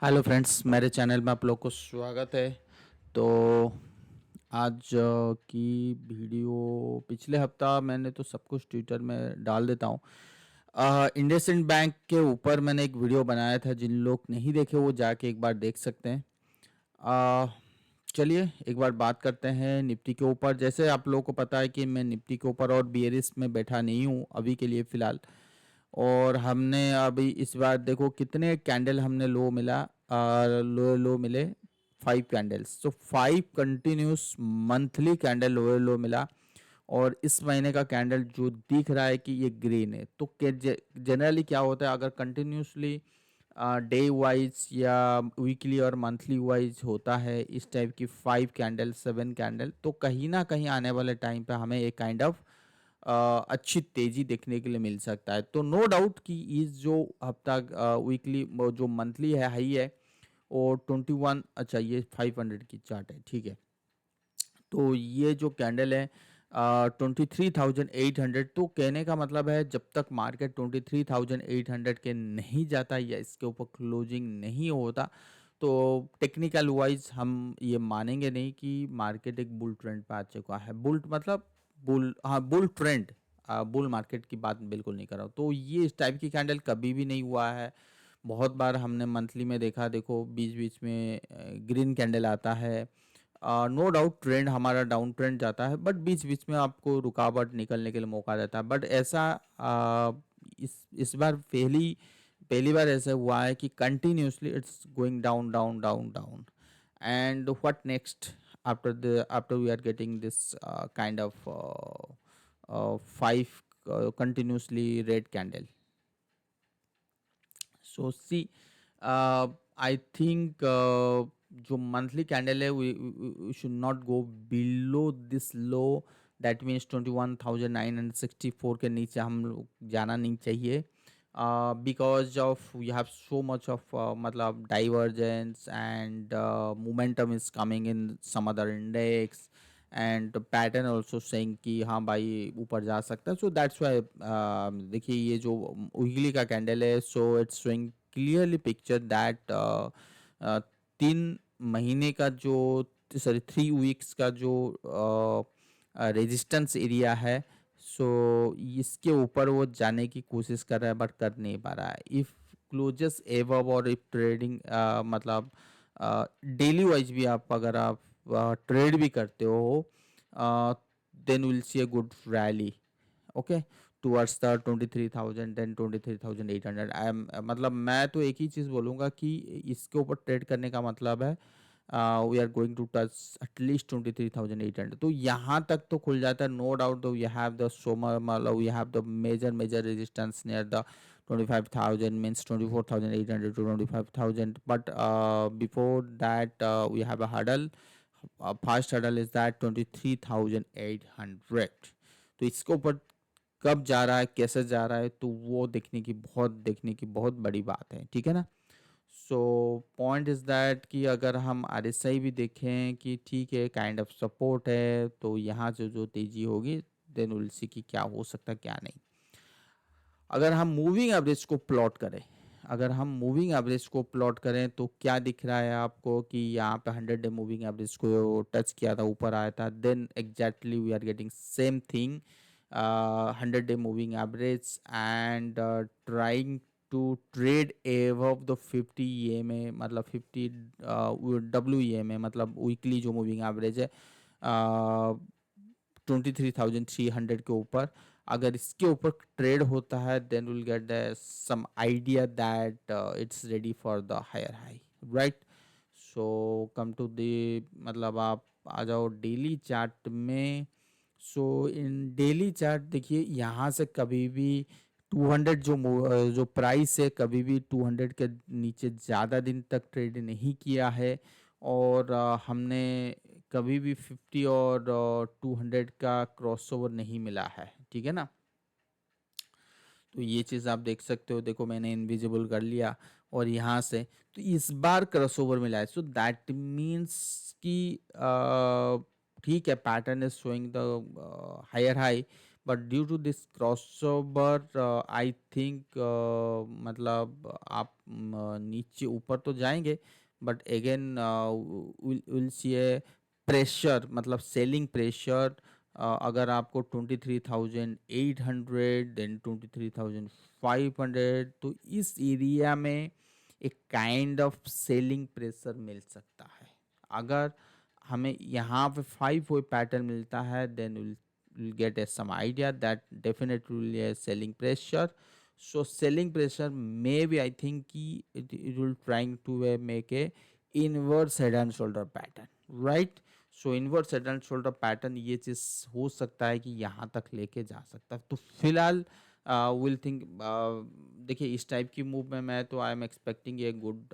Hello friends, मेरे channel में आप लोग को स्वागत है। तो आज की वीडियो पिछले हफ्ता मैंने तो सब कुछ ट्विटर में डाल देता हूँ। इंडसइंड बैंक के ऊपर मैंने एक वीडियो बनाया था, जिन लोग नहीं देखे वो जाके एक बार देख सकते हैं। अ, चलिए एक बार बात करते हैं निफ्टी के ऊपर। जैसे आप लोगों को पता है कि मैं निफ्टी के ऊपर और बियरिश में बैठा नहीं हूँ अभी के लिए फ़िलहाल। और हमने अभी इस बार देखो कितने कैंडल हमने लो मिला, लो लो मिले 5 कैंडल्स। तो 5 कंटिन्यूस मंथली कैंडल लो मिला। और इस महीने का कैंडल जो दिख रहा है कि ये ग्रीन है। तो जनरली क्या होता है, अगर कंटिन्यूसली डे वाइज या वीकली और मंथली वाइज होता है इस टाइप की 5 कैंडल 7 कैंडल, तो कहीं ना कहीं आने वाले टाइम पे हमें एक काइंड ऑफ अच्छी तेजी देखने के लिए मिल सकता है। तो नो डाउट कि इस जो हफ्ता वीकली जो मंथली है हाई है वो 21, अच्छा ये 500 की चार्ट है, ठीक है। तो ये जो कैंडल है 23,800, तो कहने का मतलब है जब तक मार्केट 23,800 के नहीं जाता या इसके ऊपर क्लोजिंग नहीं होता, तो टेक्निकल वाइज हम ये मानेंगे नहीं कि मार्केट एक बुल ट्रेंड पे आ चुका है। बुल मतलब बुल, हाँ बुल ट्रेंड, बुल मार्केट की बात बिल्कुल नहीं कर रहा हूँ। तो ये इस टाइप की कैंडल कभी भी नहीं हुआ है। बहुत बार हमने मंथली में देखा, देखो बीच बीच में ग्रीन कैंडल आता है। नो डाउट ट्रेंड हमारा डाउन ट्रेंड जाता है, बट बीच बीच में आपको रुकावट निकलने के लिए मौका देता है। बट ऐसा इस बार पहली पहली बार ऐसा हुआ है कि continuously it's going down down down down. And what next after we are getting this kind of 5 continuously red candle. So see I think जो मंथली कैंडल है we should not go below this low. That means 21,964 के नीचे हम लोग जाना नहीं चाहिए, because of we have so much of मतलब divergence and momentum is coming in some other index and pattern also saying कि हाँ भाई ऊपर जा सकता है। सो दैट्स वाई देखिए ये जो वीकली का कैंडल है, so it's showing clearly picture that 3 महीने का जो, सॉरी 3 वीक्स का जो रेजिस्टेंस एरिया है, सो इसके ऊपर वो जाने की कोशिश कर रहा है बट कर नहीं पा रहा है। इफ क्लोजेस एवब और इफ ट्रेडिंग मतलब डेली वाइज भी आप अगर आप ट्रेड भी करते हो, then will see a good rally, okay, towards the 23,000 then 23,800। I am मतलब मैं तो एक ही चीज़ बोलूँगा कि इसके ऊपर ट्रेड करने का मतलब है we are going to touch at least 23,800। तो यहाँ तक तो खुल जाता है, no doubt. Though we have the सोमर मतलब we have the major major resistance near the 25,000 means 24,800 to 25,000। But before that we have a hurdle, first hurdle is that 23,800। तो इसके ऊपर कब जा रहा है कैसे जा रहा है, तो वो देखने की बहुत बड़ी बात है, ठीक है ना। सो पॉइंट इज दैट कि अगर हम आरएसआई भी देखें कि ठीक है काइंड ऑफ सपोर्ट है, तो यहाँ से जो तेजी होगी देन विल सी कि क्या हो सकता है क्या नहीं। अगर हम मूविंग एवरेज को प्लॉट करें, अगर हम मूविंग एवरेज को प्लॉट करें तो क्या दिख रहा है आपको कि यहाँ पे 100 डे मूविंग एवरेज को टच किया था, ऊपर आया था, then exactly we are getting same thing 100 day moving average and trying to trade above the 50 EMA, मतलब 50 WEMA, मतलब वीकली जो मूविंग एवरेज है 23,300 के ऊपर। अगर इसके ऊपर ट्रेड होता है then will get the some idea that it's ready for the higher high, right. So come to the, मतलब आप आ जाओ डेली चार्ट में। सो इन डेली चार्ट देखिए यहाँ से कभी भी 200 जो प्राइस है कभी भी 200 के नीचे ज़्यादा दिन तक ट्रेड नहीं किया है। और हमने कभी भी 50 और 200 का क्रॉसओवर नहीं मिला है, ठीक है ना। तो ये चीज़ आप देख सकते हो, देखो मैंने इनविजिबल कर लिया और यहाँ से तो इस बार क्रॉसओवर मिला है। सो दैट मीन्स कि ठीक है pattern is showing the higher high, but due to this crossover I think मतलब आप नीचे ऊपर तो जाएंगे, but again will see a pressure, मतलब सेलिंग प्रेशर। अगर आपको 23,800 देन 23,500, तो इस एरिया में एक काइंड ऑफ सेलिंग प्रेशर मिल सकता है। अगर हमें यहाँ पे 5 वे पैटर्न मिलता है, then will get a some idea that definitely a selling pressure. So selling pressure, maybe I think it will trying to make a inverse head and shoulder pattern, right? So inverse head and shoulder pattern ये चीज हो सकता है कि यहाँ तक लेके जा सकता है. तो फिलहाल विल थिंक, देखिए इस टाइप की मूव में मैं तो I am expecting a good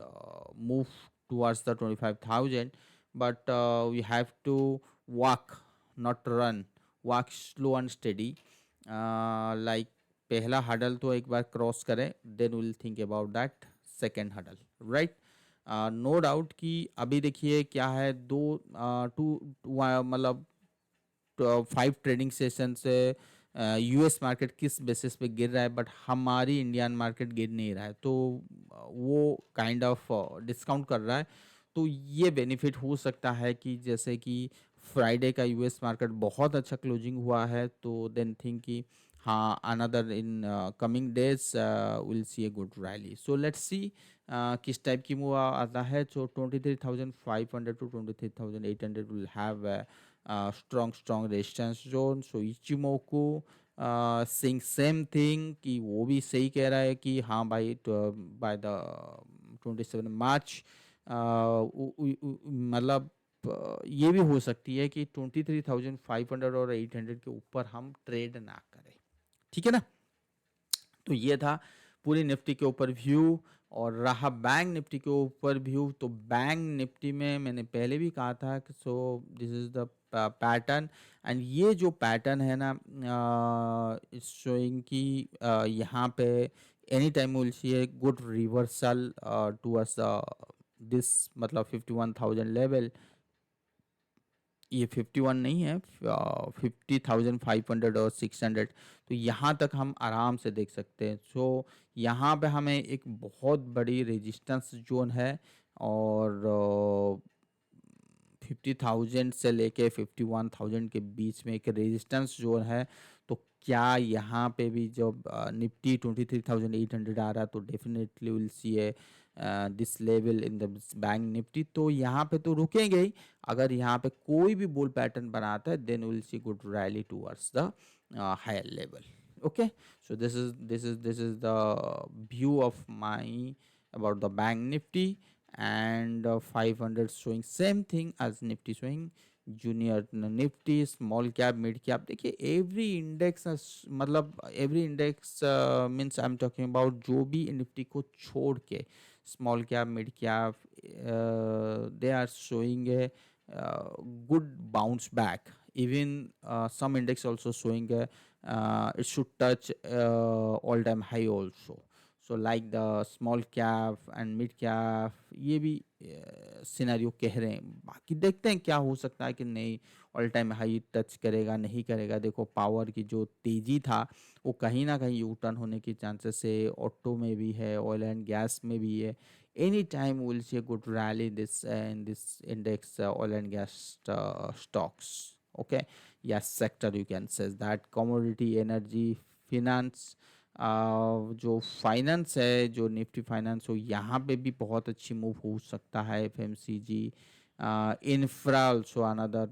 move towards the 25,000, but we have to walk, not run, walk slow and steady. Like पहला हडल तो एक बार क्रॉस करें, then will think about that second hurdle, right. No doubt कि अभी देखिए क्या है, दो मतलब 5 ट्रेडिंग सेशन से यूएस मार्केट किस बेसिस पे गिर रहा है, बट हमारी इंडियन मार्केट गिर नहीं रहा है, तो वो काइंड ऑफ डिस्काउंट कर रहा है. तो ये बेनिफिट हो सकता है कि जैसे कि फ्राइडे का यूएस मार्केट बहुत अच्छा क्लोजिंग हुआ है, तो देन थिंक कि हाँ, another in coming days will see a good rally. So let's see किस टाइप की मूव आता है. सो 23,500 to 23,800 will have strong resistance zone. So Ichimoku saying same thing कि वो भी सही कह रहा है कि हाँ भाई, by the 27 मार्च मतलब ये भी हो सकती है कि 23,500 और 800 के ऊपर हम ट्रेड ना करें. ठीक है ना. तो ये था पूरी निफ्टी के ऊपर व्यू. और रहा बैंक निफ्टी के ऊपर व्यू, तो बैंक निफ्टी में मैंने पहले भी कहा था कि सो this is the pattern. And ये जो पैटर्न है ना, इट्स शोइंग कि यहाँ पे any time will see a good reversal towards this, मतलब 51,000 लेवल. ये 51 नहीं है, 50,500 और 600, तो यहाँ तक हम आराम से देख सकते हैं. सो यहाँ पे हमें एक बहुत बड़ी रेजिस्टेंस जोन है, और 50,000 से लेके 51,000 के बीच में एक रेजिस्टेंस जोन है. तो क्या यहाँ पे भी जब निफ्टी 23,800 आ रहा है, तो definitely will see A this level in the bank Nifty. तो यहाँ पे तो रुकेंगे ही. अगर यहाँ पे कोई भी बुल पैटर्न बनाता है, then will see good rally towards the higher level. Okay, so this is the view of my about the bank nifty. And 500 showing same thing as nifty showing. Junior Nifty, small cap, mid cap, देखिए every index, मतलब every index means I am talking about जो भी निफ्टी को छोड़ के small cap, mid cap, they are showing a good bounce back. Even some index also showing it should touch all-time high also. So like the small cap and mid cap, ये भी scenario कह रहे हैं. बाकी देखते हैं क्या हो सकता है कि नहीं ऑल टाइम हाई टच करेगा नहीं करेगा. देखो पावर की जो तेजी था वो कहीं ना कहीं यू टर्न होने की चांसेस है. ऑटो में भी है, ऑयल एंड गैस में भी है. Anytime we'll see a good rally this in this index, oil and gas stocks. Okay, yes, sector you can say that commodity, energy, finance. जो फाइनेंस है, जो निफ्टी फाइनेंस हो, यहाँ पे भी बहुत अच्छी मूव हो सकता है. FMCG, infra also another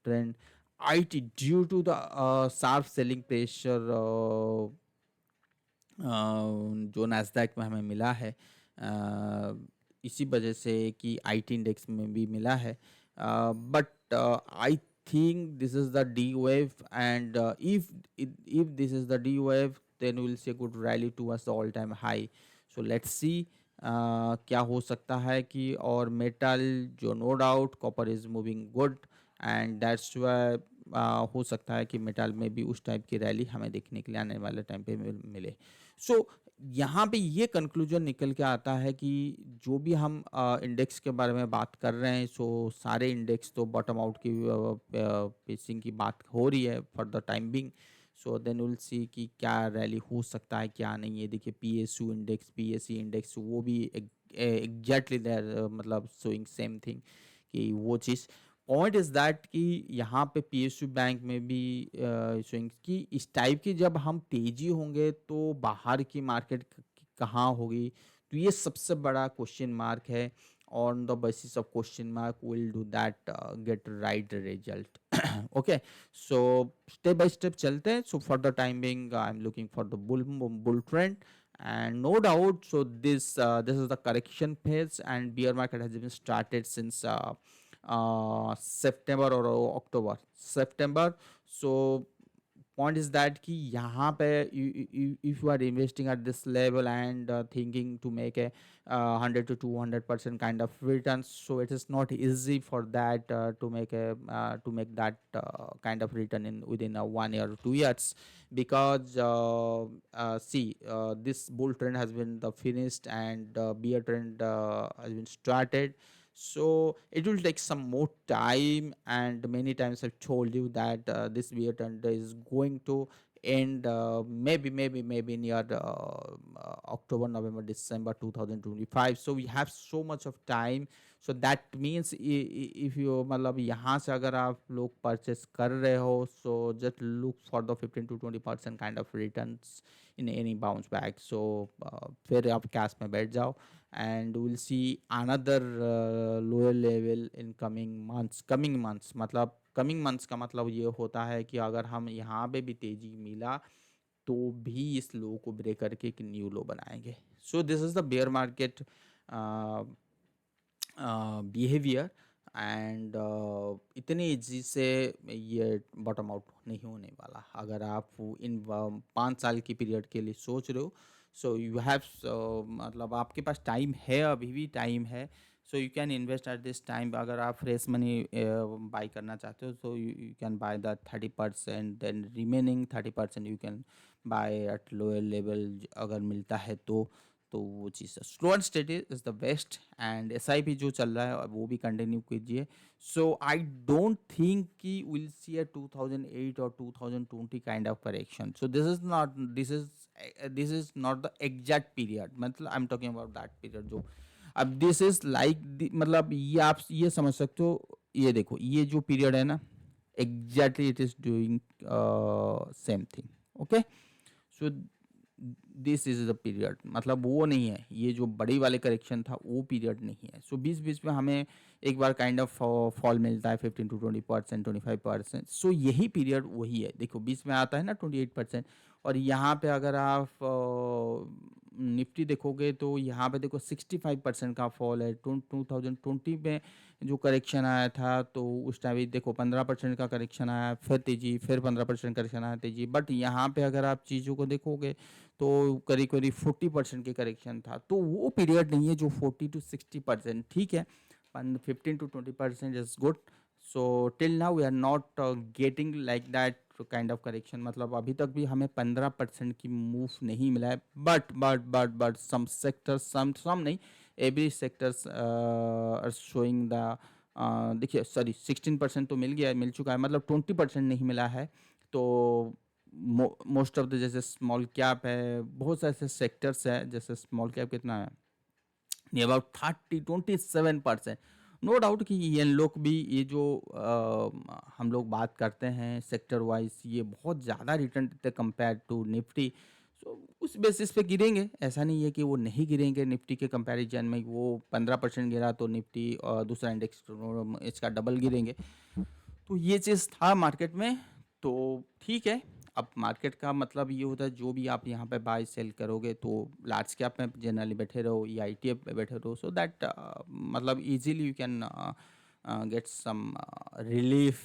trend. IT due to the sharp selling pressure जो नैस्डैक में हमें मिला है, इसी वजह से कि आईटी इंडेक्स में भी मिला है. But I think this is the D wave, and if this is the D wave, then we'll see a good rally towards the all time high. So let's see क्या हो सकता है कि. और मेटल जो no doubt copper is moving good, and that's why हो सकता है कि मेटल में भी उस टाइप की रैली हमें देखने के लिए आने वाले टाइम पे मिले. सो यहाँ पे ये कंक्लूजन निकल के आता है कि जो भी हम इंडेक्स के बारे में बात कर रहे हैं, सो सारे इंडेक्स तो बॉटम आउट की पेसिंग की बात हो रही है for the time being. So then will see कि क्या रैली हो सकता है क्या नहीं है। देखिए पीएसयू इंडेक्स, पीएससी इंडेक्स, वो भी एग्जैक्टली देयर मतलब शोइंग सेम थिंग कि वो चीज़। पॉइंट इज दैट कि यहाँ पे पीएसयू बैंक में भी शोइंग कि इस टाइप की जब हम तेजी होंगे तो बाहर की मार्केट कहाँ होगी, तो ये सबसे बड़ा क्वेश्चन मार्क है। On the basis of question mark will do that get right result. Okay, so step by step चलते हैं। So for the time Bing I am looking for the bull trend and no doubt, so this is the correction phase and bear market has been started since September or October, September. So point is that कि यहाँ पे if you are investing at this level and thinking to make a 100 to 200% kind of returns, so it is not easy for that to make that kind of return in within 1 year or 2 years, because see, this bull trend has been the finished and bear trend has been started. So it will take some more time, and many times I've told you that this bear trend is going to end maybe near October, November, December 2025. So we have so much of time. So that means if you मतलब यहाँ से अगर आप लोग purchase कर रहे हो, so just look for the 15 to 20% kind of returns in any bounce back. So फिर आप कैश में बैठ जाओ and we'll see another lower level in coming months मतलब coming months का मतलब ये होता है कि अगर हम यहाँ पे भी तेजी मिला तो भी इस लो को ब्रेक करके एक न्यू लो बनाएंगे। So this is the bear market behaviour and इतनी इजी से ये बॉटम आउट नहीं होने वाला। अगर आप इन 5 साल की पीरियड के लिए सोच रहे हो, सो यू हैव मतलब आपके पास टाइम है, अभी भी टाइम है। So you can invest at this time. अगर आप फ्रेश मनी बाई करना चाहते हो, so you can buy the 30%, then remaining 30% you can buy at lower level अगर मिलता है तो वो चीज़ है। Slow and steady is the best. And SIP जो चल रहा है वो भी कंटिन्यू कीजिए। सो आई डोंट थिंक कि विल सी अ 2008 और 2020 kind of correction. So this is not the exact period, मतलब I am talking about that period जो अब दिस इज लाइक मतलब ये आप ये समझ सकते हो। ये देखो ये जो पीरियड है ना, exactly it is doing same thing. Okay, so this is the period, मतलब वो नहीं है, ये जो बड़ी वाले करेक्शन था वो पीरियड नहीं है। सो बीच बीच में हमें एक बार काइंड ऑफ फॉल मिलता है 15 to 20%, 25%। सो यही पीरियड वही है। देखो बीच में आता है ना 28%, और यहाँ पे अगर आप निफ्टी देखोगे तो यहाँ पे देखो 65% का फॉल है। 2020 में जो करेक्शन आया था तो उस टाइम भी देखो 15% का करेक्शन आया, फिर तेजी, फिर 15% करेक्शन आया तेजी। बट यहाँ पे अगर आप चीज़ों को देखोगे तो करीब करीब 40% की करेक्शन था। तो वो पीरियड नहीं है जो 40 to 60%। ठीक है, 15 to 20% is good. So till now we are not getting like that kind of correction, मतलब अभी तक भी हमें 15% की मूव नहीं मिला है। बट सम सेक्टर्स, सम नहीं, every sectors are showing the देखिए सॉरी 16% तो मिल गया, मिल चुका है, मतलब 20% नहीं मिला है। तो मोस्ट ऑफ द जैसे स्मॉल कैप है, बहुत सारे ऐसे सेक्टर्स है, जैसे स्मॉल कैप कितना है, नियर अबाउट 27%। नो डाउट कि ये लोग भी ये जो हम लोग बात करते हैं सेक्टर वाइज, ये बहुत ज़्यादा रिटर्न देते कंपेयर टू निफ्टी। सो उस बेसिस पे गिरेंगे, ऐसा नहीं है कि वो नहीं गिरेंगे। निफ्टी के कंपैरिजन में वो 15% गिरा तो निफ्टी और दूसरा इंडेक्स इसका डबल गिरेंगे। तो ये चीज़ था मार्केट में। तो ठीक है, अब मार्केट का मतलब ये होता है जो भी आप यहाँ पे बाय सेल करोगे तो लार्ज कैप में जनरली बैठे रहो या आईटीएफ में बैठे रहो, सो दैट मतलब easily you can get some relief.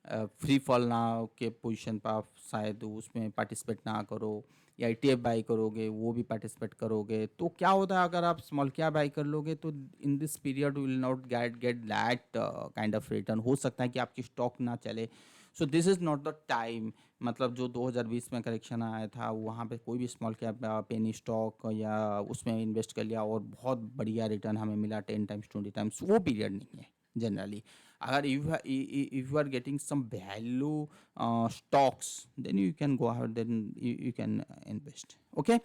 Free fall ना के पोजीशन पर आप शायद उसमें पार्टिसिपेट ना करो, या आईटीएफ बाई करोगे वो भी पार्टिसिपेट करोगे। तो क्या होता है अगर आप स्मॉल कैप बाई कर लोगे तो in this period will not get that kind of return. हो सकता है कि आपकी स्टॉक ना चले। So this is not the time. मतलब जो 2020 में करेक्शन आया था वहाँ पे कोई भी स्मॉल कैप पेनी स्टॉक या उसमें इन्वेस्ट कर लिया और बहुत बढ़िया रिटर्न हमें मिला 10 टाइम्स 20 टाइम्स, वो पीरियड नहीं है जनरली। अगर if you are getting some value stocks, then you can go ahead, then you can invest. Okay,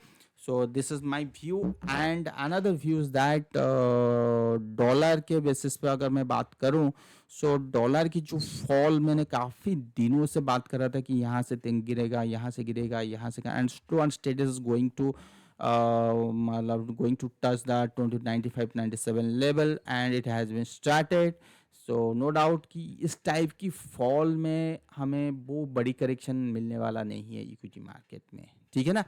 so this is my view. And another view is that dollar के basis पे अगर मैं बात करूं, सो dollar की जो fall मैंने काफ़ी दिनों से बात कर रहा था कि यहाँ से गिरेगा, यहाँ से गिरेगा, यहाँ से, and slow and state is going to मतलब going to touch the 2095-97 level, and it has been started. So no doubt कि इस टाइप की फॉल में हमें वो बड़ी करेक्शन मिलने वाला नहीं है इक्विटी मार्केट में, ठीक है ना।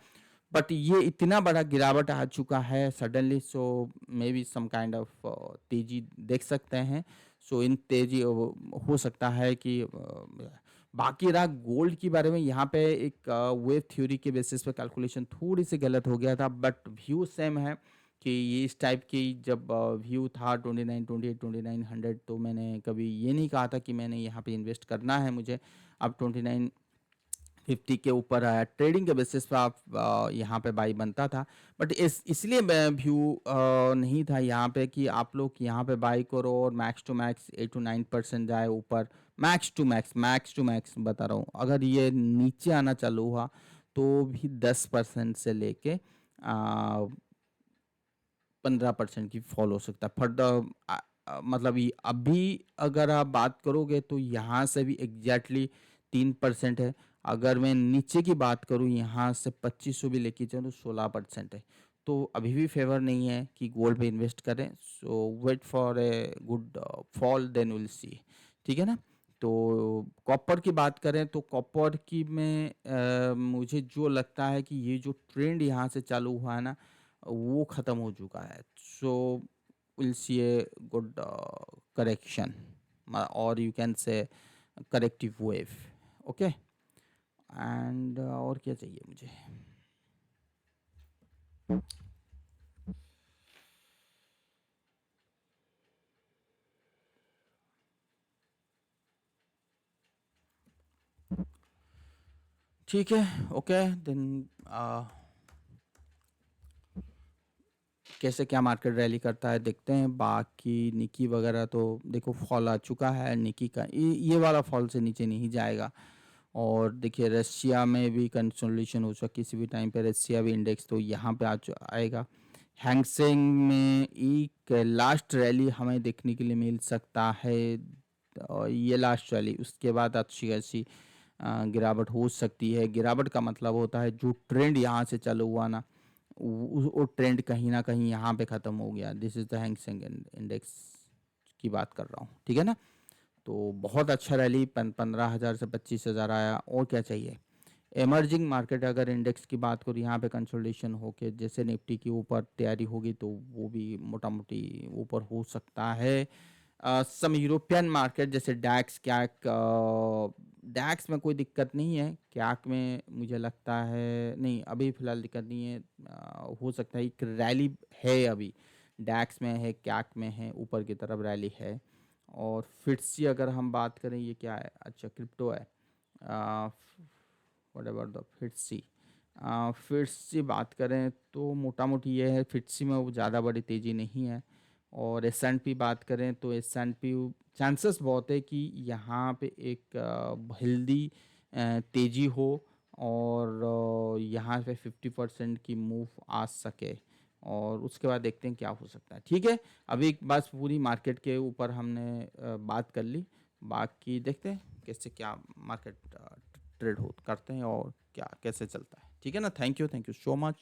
बट ये इतना बड़ा गिरावट आ चुका है suddenly, so maybe some kind of तेजी देख सकते हैं। सो इन तेजी हो सकता है कि बाकी रहा गोल्ड के बारे में, यहाँ पे एक वेव थ्योरी के बेसिस पे कैलकुलेशन थोड़ी सी गलत हो गया था, बट व्यू सेम है कि ये इस टाइप की जब व्यू था 29, 28, 2900, तो मैंने कभी ये नहीं कहा था कि मैंने यहाँ पे इन्वेस्ट करना है मुझे। अब 2950 के ऊपर आया, ट्रेडिंग के बेसिस पे आप यहाँ पे बाई बनता था, बट इसलिए व्यू नहीं था यहाँ पे कि आप लोग यहाँ पे बाई करो और मैक्स टू मैक्स 8 to 9% जाए ऊपर। मैक्स टू मैक्स बता रहा हूँ, अगर ये नीचे आना चालू हुआ तो भी 10% से लेके 15% की फॉल हो सकता है फॉर द मतलब ये अभी अगर आप बात करोगे तो यहाँ से भी एग्जैक्टली 3% है। अगर मैं नीचे की बात करूँ यहाँ से 2500 भी लेके जाऊँ तो 16% है। तो अभी भी फेवर नहीं है कि गोल्ड पे इन्वेस्ट करें। So wait for a good fall then will see, ठीक है ना। तो कॉपर की बात करें तो कॉपर की में मुझे जो लगता है कि ये जो ट्रेंड यहाँ से चालू हुआ है ना वो ख़त्म हो चुका है। So will see a good correction, और you can say corrective wave. Okay, and और क्या चाहिए मुझे। ठीक है, ओके देन कैसे क्या मार्केट रैली करता है देखते हैं। बाकी निकी वगैरह तो देखो फॉल आ चुका है, निकी का ये वाला फॉल से नीचे नहीं जाएगा। और देखिए रशिया में भी कंसोलिडेशन हो चुका, किसी भी टाइम पे रशिया भी इंडेक्स तो यहाँ पे आएगा। हैंगसेंग में एक लास्ट रैली हमें देखने के लिए मिल सकता है, और ये लास्ट रैली उसके बाद अच्छी खासी गिरावट हो सकती है। गिरावट का मतलब होता है जो ट्रेंड यहाँ से चालू हुआ ना वो ट्रेंड कहीं ना कहीं यहाँ पे ख़त्म हो गया। This is the Hang Seng index की बात कर रहा हूँ, ठीक है ना। तो बहुत अच्छा रैली 15,000 से 25,000 आया, और क्या चाहिए। एमर्जिंग मार्केट अगर इंडेक्स की बात करूँ यहाँ पे कंसोलिडेशन होके जैसे निफ्टी की ऊपर तैयारी होगी तो वो भी मोटा मोटी ऊपर हो सकता है। सम यूरोपियन मार्केट जैसे डैक्स कैक, डैक्स में कोई दिक्कत नहीं है, कैक में मुझे लगता है नहीं अभी फ़िलहाल दिक्कत नहीं है। हो सकता है एक रैली है अभी, डैक्स में है कैक में है, ऊपर की तरफ रैली है। और फिट्सी अगर हम बात करें ये क्या है, अच्छा क्रिप्टो है। व्हाट अबाउट द फिट्सी, फिट्सी बात करें तो मोटा मोटी ये है, फिट्सी में वो ज़्यादा बड़ी तेज़ी नहीं है। और एस एंड पी बात करें तो एस एंड पी चांसेस बहुत है कि यहाँ पे एक हेल्दी तेज़ी हो, और यहाँ पे 50% की मूव आ सके, और उसके बाद देखते हैं क्या हो सकता है। ठीक है, अभी बस पूरी मार्केट के ऊपर हमने बात कर ली, बाकी देखते हैं कैसे क्या मार्केट ट्रेड हो करते हैं और क्या कैसे चलता है। ठीक है ना, थैंक यू सो मच।